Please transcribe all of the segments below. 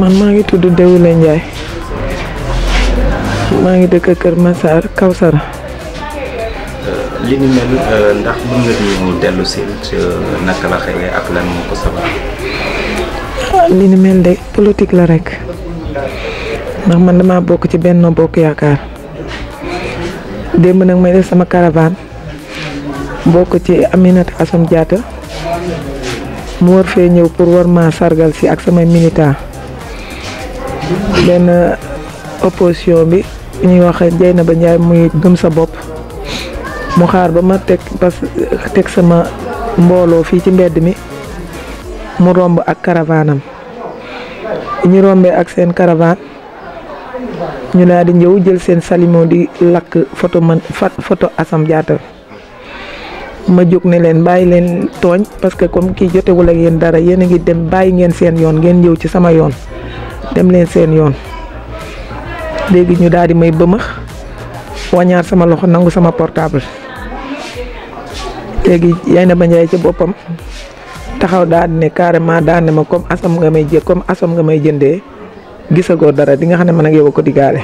man maa ngi tudd Déwouly Ndiaye maa ngi dëkk Kër Massar Kawsara. li ni mel ndax mën nga ñu dellu si naka la xewee ak lan moo ko sabab. li ni mel de politique la rek ndax man dama bokk ci Benno Bokk Yaakaar démb nag may def sama caravane bokk ci Aminata Assome Diatta mu war fee ñëw pour war ma sargal si ak samay militant benn opposition bi ñuy wax Dieynaba Ndiaye muy gëm sa bopp mu xaar ba ma teg sama mbooloo fii ci mbedd mi mu romb ak caravanam ñu rombee ak seen caravane ñu daal di ñëw jël seen salimo di lakk photo Assome Diatta ma jóg ne leen bàyyi leen tooñ parce que comme kii jotewul ak yéen dara yéen a ngi dem bàyyi ngeen seen yoon ngeen ñëw ci sama yoon dem leen seen yoon léegi ñu daal di may bëmax wañaar sama loxo nangu sama portable léegi Dieynaba Ndiaye ci boppam taxaw daal di ne carrément daal ne ma comme Assome nga may jëndee gisagoo dara di nga xam ne man ak yow ko digaale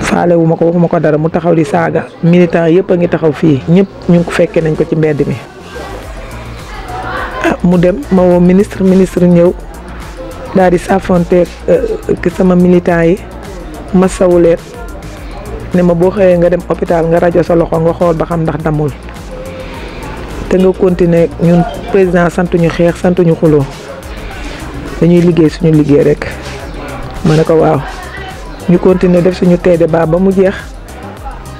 faale wu ma ko waxuma ko dara mu taxaw di saaga militant yëpp a ngi taxaw fii ñëpp ñu ngi ko fekkee nañ ko ci mbedd mi mu dem ma woo ministre ñëw daal di saafonteeg sama militant yi ma sawuleet ne ma boo xëyee nga dem hôpital nga rajo sa loxo nga xool ba xam ndax damul te nga continuer ñun président santuñu xeex santuñu xuloo dañuy liggéey suñu liggéey rek ma ne ko waaw ñu continuer def suñu tee débat ba mu jeex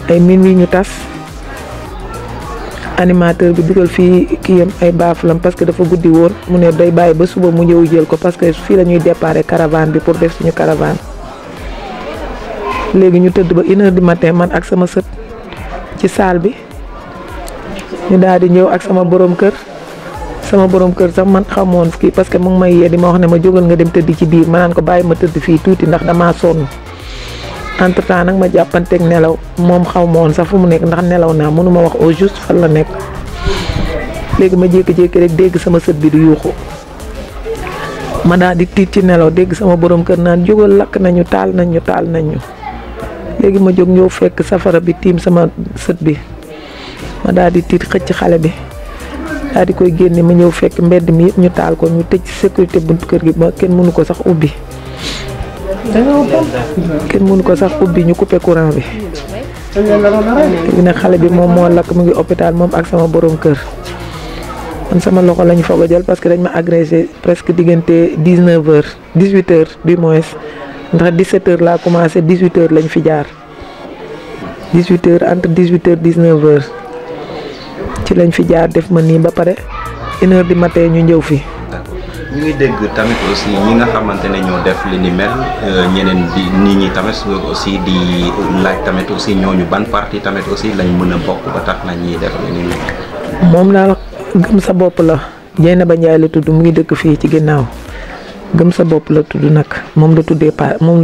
ay minuit ñu tas animateur bi dugal fii kiyam ay baafulam parce que dafa guddi woon mu ne day bàyyi ba suba mu ñëw jël ko parce que fii la ñuy déparé caravane bi pour def suñu caravane. léegi ñu tëdd ba 1h du matin man ak sama sët ci salle bi ñu daal di ñëw ak sama borom kër sax man xamoon kii parce que mu ngi may yee di ma wax ne ma jógal nga dem tëdd ci biir ma naan ko bàyyi ma tëdd fii tuuti ndax damaa sonn. entre temps nag ma jàppanteeg nelaw moom xaw ma woon sax fu mu nekk ndax nelaw naa mënuma wax au juste fan la nekk léegi ma jékki-jékki rek dégg sama sët bi di yuuxu ma daal di tiit ci nelaw dégg sama borom kër naan jógal lakk nañu taal nañu léegi ma jóg ñëw fekk safara bi tiim sama sët bi ma daal di tiit xëcc xale bi daal di koy génne ma ñëw fekk mbedd mi yëpp ñu taal ko ñu tëj sécurité buntu kër gi ba kenn mënu ko sax ubbi. ñu coupé courant bi léegi nag xale bi moom moo lakk mu ngi hôpital moom ak sama borom kër man sama loxo lañu foog a jël parce que dañ ma agressé presque diggante 19h 18h du moins ndax 17h laa commencé 18h lañ fi jaar 18h entre 18h 19h ci lañ fi jaar def ma nii ba pare 1h du matin ñu ñëw fi. ñu ngi dégg tamit aussi ñi nga xamante ne ñoo def li ni mel ñeneen di nit ñi tamit aussi di laaj tamit aussi ñooñu ban parti tamit aussi lañ mën a bokk ba tax na ñuy def li ni mel. moom daal gëm sa bopp la Dieynaba Ndiaye la tudd mu ngi dëkk fii ci ginnaaw gëm sa bopp la tudd nag moom la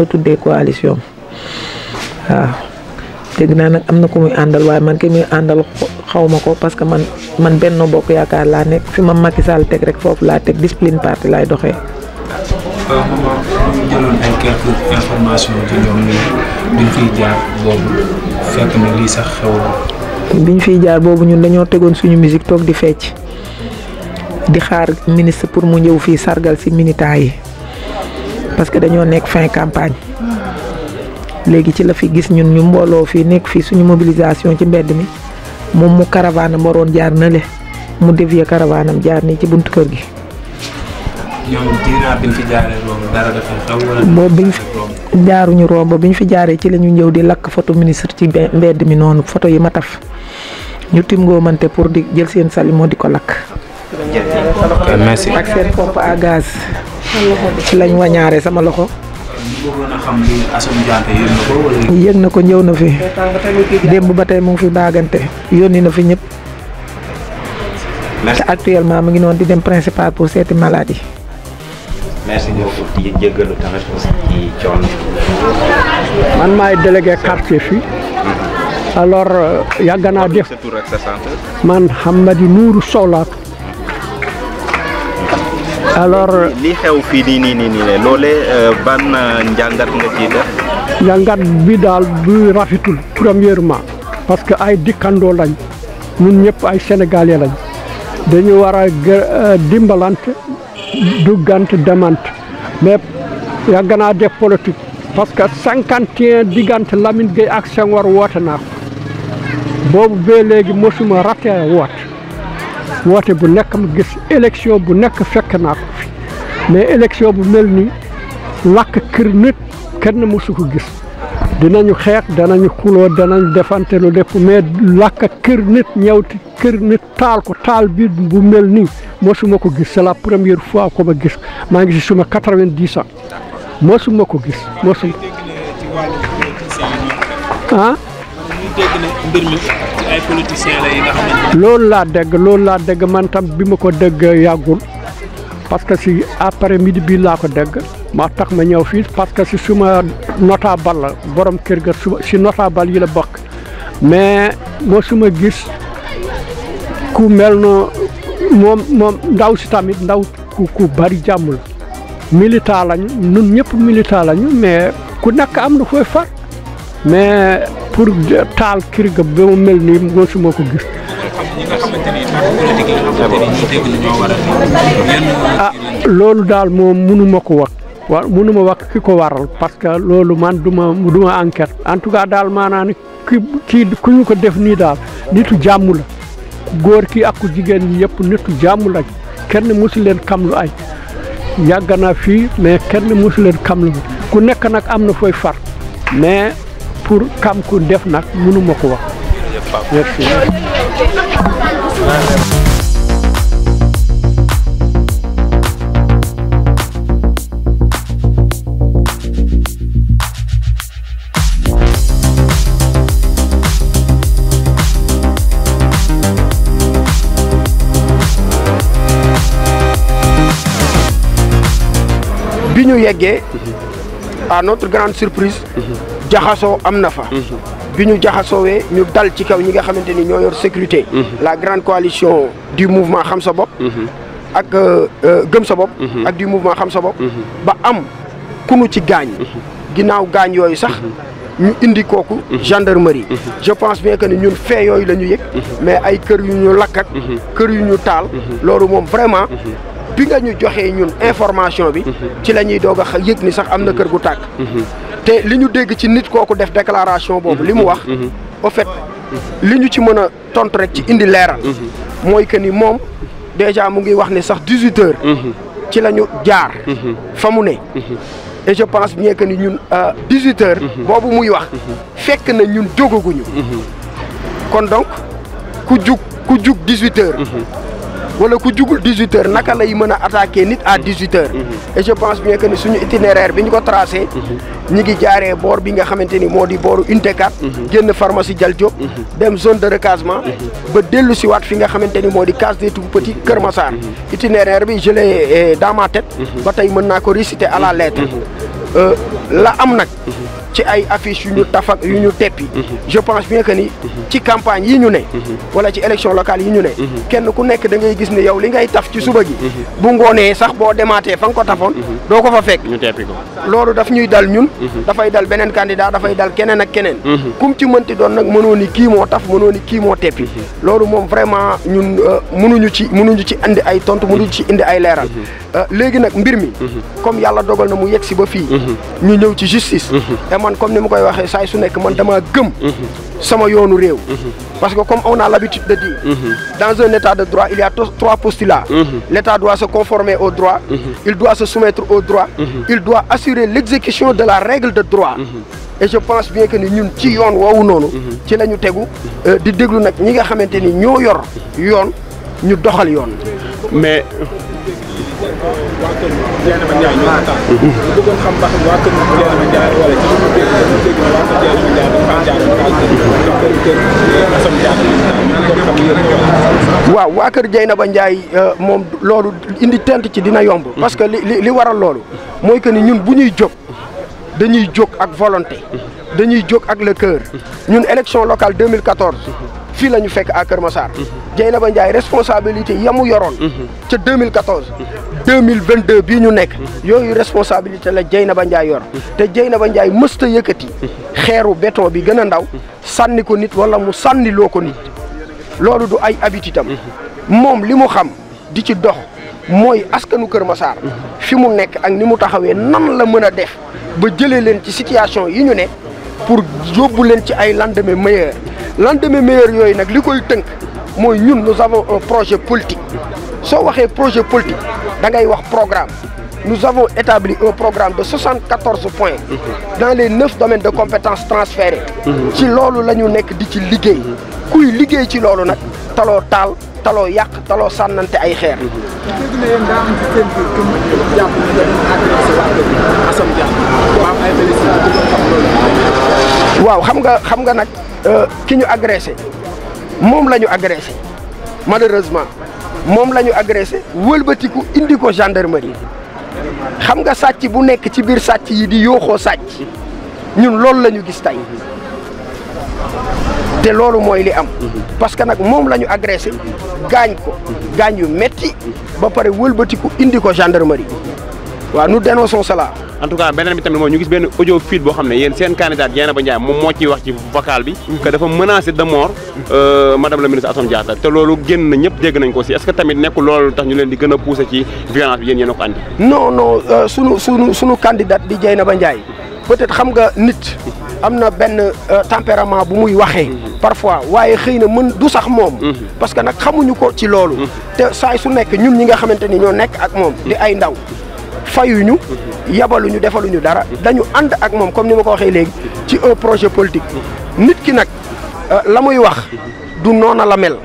tuddee coalition waaw dégg naa nag am na ku muy àndal waaye man ki muy àndal xaw ma ko parce que man Benno Bokk Yaakaar laa nekk fi ma Macky Sall teg rek foofu laa teg discipline parti laay doxee. maman ñu jëloon ay quelques informations ci ñoom ni biñ fiy jaar boobu fekk na lii sax xewul. biñ fiy jaar boobu ñun dañoo tegoon suñu musique toog di fecc di xaar ministre pour mu ñëw fii sargal ci militants yi parce que dañoo nekk fin campagne. léegi ci la fi gis ñun ñu mbooloo fii nekk fii suñu mobilisation ci mbedd mi moom mu caravane am waroon jaar na le mu dévier caravane am jaar nii ci buntu kër gi. ñoom diiraa biñ fi jaaree romb dara dafa xew wala. boobu biñ fi jaaruñu romb biñ fi jaaree ci la ñu ñëw di lakk photo ministre ci mbedd mi noonu photo yi ma taf ñu tim ngoomante pour di jël seen salimo di ko lakk. merci. ak seen pompe à gaz. ci lañ wañaare sama loxo. bëggoon a xam li Assome Diatta yëg na ko wala. yëg na ko ñëw na fi démb ba tey mu ngi fi baagante yónni na fi ñëpp. te actuellement mu ngi noonu di dem principal pour seeti malade yi. merci beaucoup di jéggalu tamit aussi ci coono. man maay délégué quartier fii. alors yàgg naa def sa tur ak sa sant. man Hamady Nourou Sow laa tudd. alors li xew fii nii loolee ban njàngat nga ciy def. njàngat bi daal du rafetul premièrement parce que ay dikkandoo lañ ñun ñëpp ay sénégalais lañ dañu war a dimbalante duggante demante mais yàgg naa def politique parce que 51 diggante Lamine Gueye ak Senghor woote naa ko boobu ba léegi mosuma raté woote bu nekk ma gis élection bu nekk fekk naa ko fi mais élection bu mel ni lakk kër nit kenn mosu ko gis dinañu xeex danañu xuloo danañu defante lu lépp mais lakk kër nit ñëw kër nit taal ko taal bi bu mel nii mosuma ko gis c'est la première fois ko ma gis maa ngi si suma 90 ans mosuma ko gis mosuma ah mbir mi ci ay politiciens la yi nga xamante loolu laa dégg man tam bi ma ko dégg yàggul parce que si après midi bi laa ko dégg maa tax ma ñëw fii parce que si suma notable la borom kër ga si notable yi la bokk mais moo suma gis ku mel no moom ndaw si tamit ndaw ku bari jàmm la militant lañu ñun ñëpp militant lañu mais ku nekk am na fooy far mais pour taal kër ga ba mu mel nii mosuma ko gis. loolu daal moom mënuma ko wax mënuma wax ki ko waral parce que loolu man duma enquête en tout cas daal maanaam kii ku ñu ko def nii daal nitu jàmm la góor ki ak ku jigéen ñi yëpp nitu jàmm la kenn mosu leen xam lu ay yàgg naa fii mais kenn mosu leen xam lu ku nekk nag am na fooy far mais pour kam ku def nag mënuma ko wax. merci. bi ñu yeggee à notre grande surprise jaxasoo am na fa bi ñu jaxasoowee ñu dal ci kaw ñi nga xamante ni ñoo yor sécurité la grande coalition du mouvement xam sa bopp ak gëm sa bopp ak du mouvement xam sa bopp ba am ku nu ci gaañ ginnaaw gaañ yooyu sax ñu indi kooku gendarmerie je pense bien que ni ñun fee yooyu la ñu yëg mais ay kër yu ñu lakk ak kër yu ñu taal loolu moom vraiment bi nga ñu joxee ñun information bi ci la ñuy doog a yëg ni sax am na kër gu tàkk te li ñu dégg ci nit kooku def déclaration boobu li mu wax au fait li ñu ci mën a tontu rek ci indi leeral mooy que ni moom déjà mu ngi wax ne sax 18 heures ci la ñu jaar fa mu ne et je pense bien que ni ñun 18 heures boobu muy wax fekk na ñun jógaguñu kon donc ku jug 18 heures wala ku jugul 18 heures naka lay mën a attaquer nit à 18 heures et je pense bien que ni suñu itinéraire bi ñu ko tracé ñi ngi jaaree boor bi nga xamante ni moo di booru unité 4 génn pharmacie Dial Diop dem zone de recasement ba dellu si waat fi nga xamante ni moo di case des tout-petits Kër Massar itinéraire bi je l'ai dans ma tête ba tey mën naa ko réciter à la lettre la am nag ci ay affiches yu ñu tafak yu ñu teppi je pense bien que ni ci campagne yi ñu ne wala ci élection locale yi ñu ne kenn ku nekk da ngay gis ne yow li ngay taf ci suba gi bu ngoonee sax boo demaatee fa nga ko tafoon doo ko fa fekk ñu teppi ko loolu daf ñuy dal ñun dafay dal beneen candidat dafay dal keneen ak keneen kum ci mënti doon nag mënoo ni kii moo taf mënoo ni kii moo teppi loolu moom vraiment ñun mënuñu ci indi ay tontu mënuñu ci indi ay leeral léegi nag mbir mi comme yàlla dogal na mu yegg si ba fii ñu ñëw ci justice man comme ni ma koy waxee saay su nekk man dama gëm sama yoonu réew parce que comme on a l'habitude de dire dans un état de droit il y a 3 postulats l'état doit se conformer au droit il doit se soumettre au droit il doit assurer l'exécution de la règle de droit et je pense bien que ni ñun ci yoon woowu noonu ci la ñu tegu di déglu nag ñi nga xamante ni ñoo yor yoon ñu doxal yoon mais waa kër Dieynaba Ndiaye ñoo ko taal. ñu bëggoon xam ba xam waa kër Dieynaba Ndiaye wala ci li mu dégg waa kër Dieynaba Ndiaye dafa jaar kër Assome Diatta waaw waa kër Dieynaba Ndiaye moom loolu indi tent ci dina yomb. parce que li waral loolu mooy que ni ñun bu ñuy jóg dañuy jóg ak volonté. dañuy jóg ak le cœur. ñun élection locale 2014. fii la ñu fekk à Kër Massar. Dieynaba Ndiaye responsabilité yamu yoroon. ca 2014. 2022 bii ñu nekk. yooyu responsabilité la Dieynaba Ndiaye yor. te Dieynaba Ndiaye mësta yëkkati. xeeru béton bi gën a ndaw. sànni ko nit wala mu sànni loo ko nit. loolu du ay habitude am. moom li mu xam di ci dox mooy askanu Kër Massar. fi mu nekk ak ni mu taxawee nan la mën a def ba jëlee leen ci situation yi ñu ne pour yóbbu leen ci ay lendemain meilleur. lendemain meilleur yooyu nag li koy tënk mooy ñun nous avons un projet politique soo waxee projet politique da ngay wax programme nous avons établi un programme de 74 points dans les 9 domaines de compétences transférés ci loolu la ñu nekk di ci liggéey kuy liggéey ci loolu nag taloo taal taloo yàq taloo sànnante ay xeer waaw xam nga nag ki ñu agressé moom la ñu agressé malheureusement moom la ñu agressé wëlbatiku indi ko gendarmerie xam nga sàcc bu nekk ci biir sàcc yi di yooxoo sàcc ñun loolu la ñu gis tey te loolu mooy li am parce que nag moom la ñu agressé gaañ ko gaañ yu metti ba pare wëlbatiku indi ko gendarmerie waaw nous dénonçons cela. en tout cas beneen bi tamit mooy ñu gis benn audio feed boo xam ne yéen seen candidat Dieynaba Ndiaye moom moo ciy wax ci vocal bi que dafa menacé de mort madame la ministre Assome Diatta te loolu génn na ñëpp dégg nañ ko aussi est-ce que tamit nekkul loolu tax ñu leen di gën a pousser ci violence bi yéen a ko andi. non sunu candidat di Dieynaba Ndiaye peut-être xam nga nit am na benn tempérament bu muy waxee parfois waaye xëy na mën du sax moom parce que nag xamuñu ko ci loolu te saay su nekk ñun ñi nga xamante ni ñoo nekk ak moom di ay ndaw fayuñu yabaluñu defaluñu dara dañu ànd ak moom comme ni ma ko waxee léegi ci un projet politique nit ki nag la muy wax du noona la mel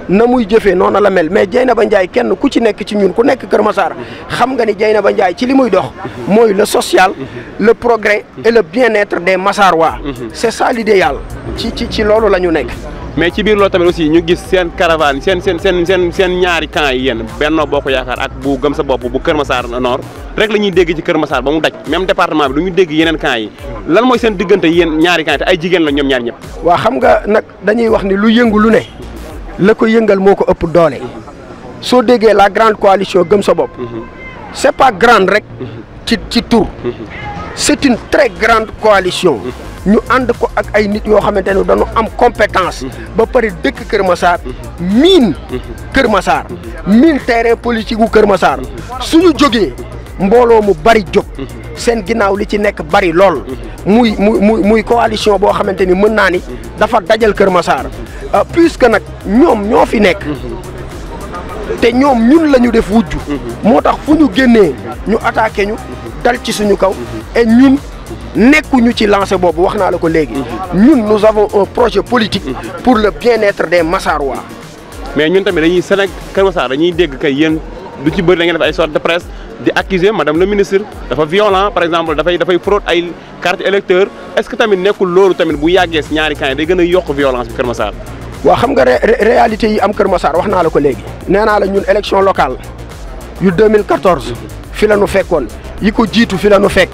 na muy jëfee noona la mel mais Dieynaba Ndiaye kenn ku ci nekk ci ñun ku nekk Kër Massar xam nga ni Dieynaba Ndiaye ci li muy dox mooy le social le progrès et le bien-être des Massarois c'est ça l'idéal ci loolu la ñu nekk. mais ci biir loolu tamit aussi ñu gis seen caravane seen ñaari camp yi yéen Benno Bokk Yaakaar ak bu Gëm Sa Bopp bu Kër Massar Nord rek la ñuy dégg ci Kër Massar ba mu daj même département bi du ñu dégg yeneen camp yi lan mooy seen diggante yéen ñaari camp yi te ay jigéen la ñoom ñaar ñëpp. waa xam nga nag dañuy wax ni lu yëngu lu ne la ko yëngal moo ko ëpp doole soo déggee la grande coalition Gëm Sa Bopp c'est pas grande rek ci tur c'est une très grande coalition. ñu ànd ko ak ay nit yoo xamante ne dañu am compétence ba pare dëkk Kër Massar miin Kër Massar miin terrain politique gu Kër Massar suñu jógee mbooloo mu bari jóg seen ginnaaw li ci nekk bari lool muy coalition boo xamante ni mën naa ni dafa dajal Kër Massar puisque nag ñoom ñoo fi nekk te ñoom ñun la ñu def wujju moo tax fu ñu génnee ñu attaqué ñu dal ci suñu kaw et ñun nekkuñu ci lancé boobu wax naa la ko léegi ñun nous avons un projet politique pour le bien-être des Massarois. mais ñun tamit dañuy Sénégal Kër Massar dañuy dégg kay yéen du ci bëri da ngeen def ay sorte de presse di accuser madame le ministre dafa violent par exemple dafay fraude ay carte électeur est-ce que tamit nekkul loolu tamit bu yàggee si ñaari camp yi day gën a yokk violence bi Kër Massar. waaw xam nga réalité yi am Kër Massar wax naa la ko léegi nee naa la ñun élection locale yu 2014 fi la nu fekkoon yi ko jiitu fi la nu fekk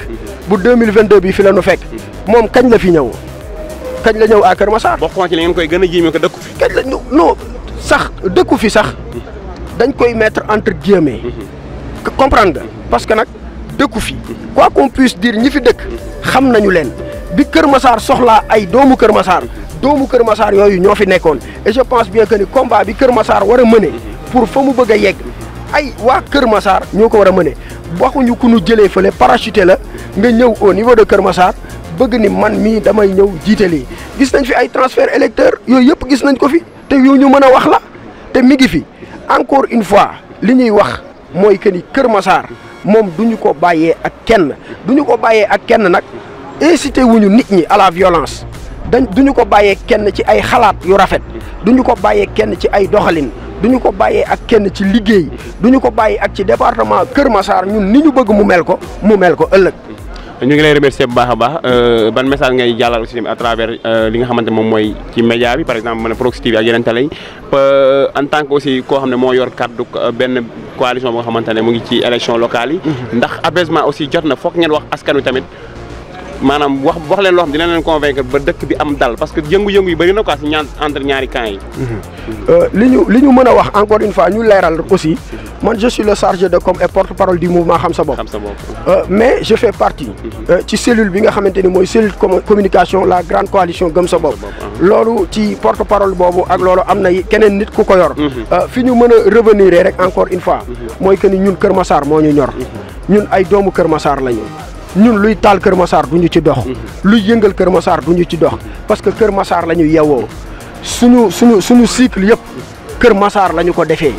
bu 2022 bi fi la nu fekk moom kañ la fi ñëw kañ la ñëw à Kër Massar. bokk ci li ngeen koy gën a jiime ko dëkku fi. kañ la non sax dëkku fi sax dañ koy mettre entre guillemets comprendre nga parce que nag dëkku fi quoi qu'on puisse dire ñi fi dëkk xam nañu leen bi Kër Massar soxlaa ay doomu Kër Massar yooyu ñoo fi nekkoon et je pense bien que ni combat bi Kër Massar war a mëne pour fa mu bëgg a yegg ay waa Kër Massar ñoo ko war a mëne waxuñu ku nu jëlee fële parachuté la nga ñëw au niveau de Kër Massar bëgg ni man mii damay ñëw jiite lii gis nañ fi ay transfert électeur yooyu yëpp gis nañ ko fi te yu ñu mën a wax la te mi ngi fi encore une fois li ñuy wax mooy que ni Kër Massar moom duñu ko bàyyee ak kenn nag incité wuñu nit ñi à la violence duñu ko bàyyee kenn ci ay xalaat yu rafet duñu ko bàyyee kenn ci ay doxalin duñu ko bàyyee ak kenn ci liggéey duñu ko bàyyee ak ci département Kër Massar ñun ni ñu bëgg mu mel ko ëllëg. ñu ngi lay remercier bu baax a baax ban message ngay jàllal aussi à travers li nga xamante moom mooy ci média bi par exemple man Proxi TV ak yeneen télé yi en tant que aussi koo xam ne moo yor kaddu benn coalition boo xamante ne mu ngi ci élection locale yi. ndax apaisement aussi jot na foog ngeen wax askan wi tamit. maanaam wax leen loo xam dina leen convaincre ba dëkk bi am dal parce que yëngu-yëngu yi bëri na quoi si entre ñaari camps yi. li ñu mën a wax encore une fois ñu leeral aussi man je suis le chargé de com et porte-parole du mouvement Xam Sa Bopp. Mais je fais partie ci cellule bi nga xamante ni mooy cellule communication la grande coalition Gëm Sa Bopp. loolu ci porte-parole boobu ak loolu am na keneen nit ku ko yor. fi ñu mën a revenir rek encore une fois mooy que ni ñun Kër Massar moo ñu ñor ñun ay doomu Kër Massar lañu. ñun luy taal Kër Massar du ñu ci dox luy yëngal Kër Massar du ñu ci dox parce que Kër Massar la ñu yewwoo suñu cycle yëpp Kër Massar la ñu ko defee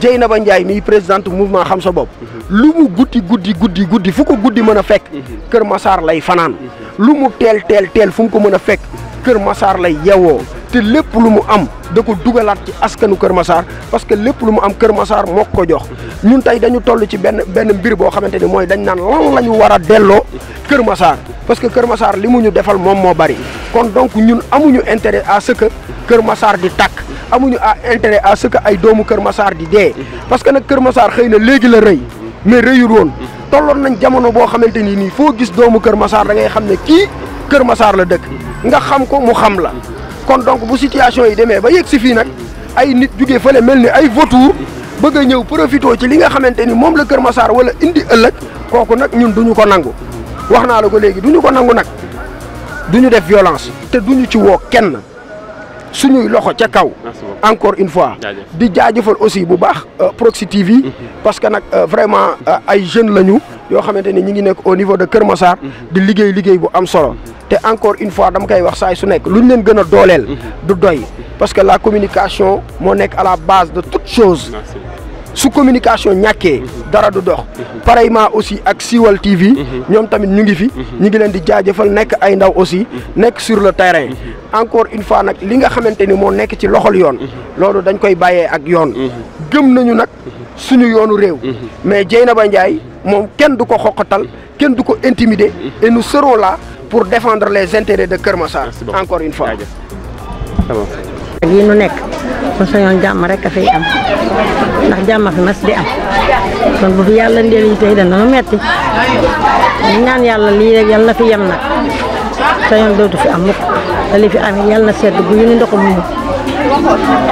Dieynaba Ndiaye mi présidente mouvement Xam Sa Bopp lu mu guddi fu ko guddi mën a fekk Kër Massar lay fanaan lu mu teel fu mu ko mën a fekk Kër Massar lay yewwoo te lépp lu mu am da ko dugalaat ci askanu Kër Massar parce que lépp lu mu am Kër Massar moo ko jox ñun tey dañu toll ci benn mbir boo xamante ni mooy dañ naan lan la ñu war a delloo Kër Massar parce que Kër Massar li mu ñu defal moom moo bari kon donc ñun amuñu intérêt à ce que Kër Massar di tàkk amuñu intérêt à ce que ay doomu Kër Massar di dee parce que nag Kër Massar xëy na léegi la rëy mais rëyul woon tolloon nañ jamono boo xamante ni nii foo gis doomu Kër Massar da ngay xam ne kii Kër Massar la dëkk nga xam ko mu xam la kon donc bu situation yi demee ba yegg si fii nag ay nit jugee fële mel ni ay vautour bëgg a ñëw profité ci li nga xamante ni moom la Kër Massar wala indi ëllëg kooku nag ñun duñu ko nangu wax naa la ko léegi duñu ko nangu nag duñu def violence te duñu ci woo kenn suñuy loxo ca kaw encore une fois di jaajëfal aussi bu baax Proxi TV parce que nag vraiment ay jeunes lañu yoo xamante ni ñi ngi nekk au niveau de Kër Massar di liggéey bu am solo te encore une fois dama koy wax saay su nekk lu ñu leen gën a dooleel du doy parce que la communication moo nekk à la base de toute chose su communication ñàkkee dara du dox pareillement aussi ak Siwal TV ñoom tamit ñu ngi fi ñu ngi leen di jaajëfal nekk ay ndaw aussi nekk sur le terrain encore une fois nag li nga xamante ni moo nekk ci loxol yoon loolu dañ koy bàyyee ak yoon gëm nañu nag suñu yoonu réew mais Dieynaba Ndiaye moom kenn du ko xoqatal kenn du ko intimider et nous serons là pour défendre les intérêts de Keur Massar encore une fois ak yi nu nekk kon sañoon jàmm rek a fay am ndax jàmm fi mas di am kon bu fi yàlla ndeel ñu tey dana nu metti ñu ñaan yàlla lii rek yàlla na fi yem nag sañoon dootu fi am mukk te li fi am yàlla na sedd bu ñu ni ndoxum mu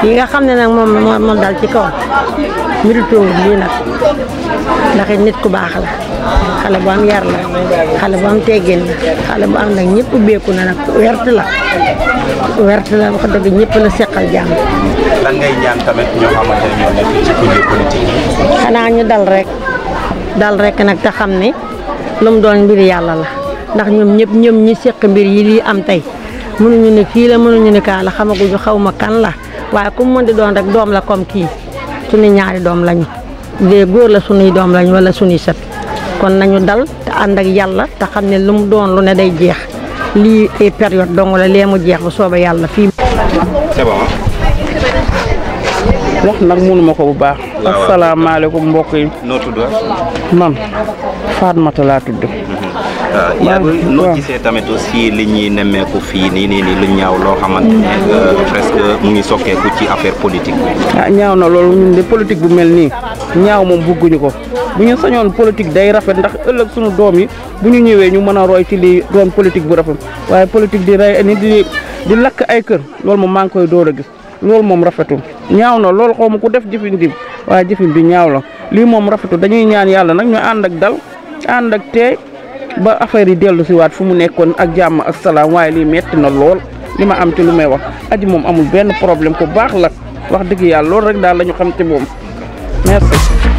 yi nga xam ne nag moom dal ci kaw mbiru tóngu lii nag ndax nit ku baax la xale bu am yar la xale bu am teggin la xale bu am nag ñëpp ubbeeku na nag wert la wax dëgg ñëpp la seqal jàmm. lan ngay ñaan tamit ñoo xamante ne ñoo nekk ci kuje politique yi. xanaa ñu dal rek nag te xam ne lu mu doon mbir yàlla la ndax ñoom ñi seq mbir yi lii am tey mënuñu ne kii la mënuñu ne kaa la xamaguñu xaw ma kan la waaye ku mu mën di doon rek doom la comme kii suñu ñaari doom lañu de góor la suñuy doom lañu wala suñuy sët kon nañu dal te ànd ak yàlla te xam ne lu mu doon lu ne day jeex lii ay période dong la lee mu jeex bu soobee yàlla fii. c'est bon. wax nag mënuma ko bu baax. asalaamaaleykum mbokk yi. noo tudd. man Fatmata laa tudd. yaa ngi noo gisee tamit aussi li ñuy nemmeeku fii nii lu ñaaw loo xamante ne presque mu ngi sokkeeku ci affaire politique bi. ñaaw na loolu ñun de politique bu mel nii ñaaw moom bëgguñu ko bu ñu sañoon politique day rafet ndax ëllëg suñu doom yi bu ñu ñëwee ñu mën a roy ci lii doon politique bu rafet waaye politique di rey ni di lakk ay kër loolu moom maa ngi koy door a gis loolu moom rafetul ñaaw na loolu xaw ma ku def jëfin bi waaye jëfin bi ñaaw la lii moom rafetul dañuy ñaan yàlla nag ñu ànd ak dal ànd ak teey ba affaire yi dellu si waat fu mu nekkoon ak jàmm ak salaam waaye lii metti na lool li ma am ci lu may wax aji moom amul benn problème ku baax la wax dëgg yàlla loolu rek daal la ñu xam ci moom merci.